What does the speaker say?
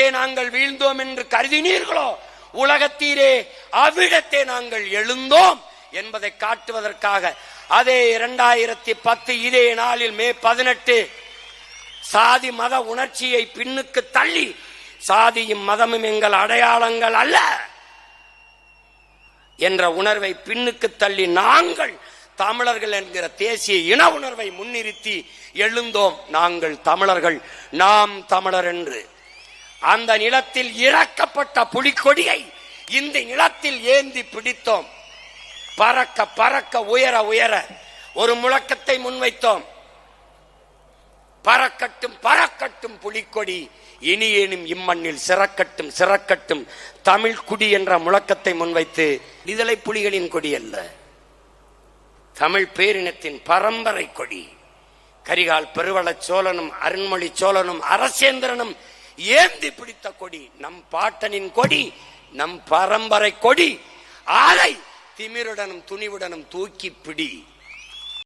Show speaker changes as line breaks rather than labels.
எவ்விடத்தே நாங்கள் வீழ்ந்தோம் என்று கருதினீர்களோ உலகத்தீரே அவ்விடத்தே நாங்கள் எழுந்தோம் என்பதை காட்டுவதற்காக அதே 2010 இதே நாளில் மே 18 சாதி மத உணர்ச்சியை பின்னுக்கு தள்ளி சாதியும் மதமும் எங்கள் அடையாளங்கள் அல்ல என்ற உணர்வை பின்னுக்கு தள்ளி நாங்கள் தமிழர்கள் என்கிற தேசிய இன உணர்வை முன்னிறுத்தி எழுந்தோம். நாங்கள் தமிழர்கள், நாம் தமிழர் என்று அந்த நிலத்தில் இறக்கப்பட்ட புலிக்கொடியை இந்த நிலத்தில் ஏந்தி பிடித்தோம். பறக்க பறக்க உயர உயர ஒரு முழக்கத்தை முன்வைத்தோம். பறக்கட்டும் பறக்கட்டும் புலிக்கொடி, இனியேனும் இம்மண்ணில் சிறக்கட்டும் சிறக்கட்டும் தமிழ் குடி என்ற முழக்கத்தை முன்வைத்து, விடுதலை புலிகளின் கொடி அல்ல, தமிழ் பேரினத்தின் பரம்பரை கொடி, கரிகால் பெருவள சோழனும் அருண்மொழி சோழனும் அரசேந்திரனும் ஏந்தி பிடித்த கொடி, நம் பாட்டனின் கொடி, நம் பரம்பரை கொடி. அதை திமிருடனும் துணிவுடனும் தூக்கி பிடி.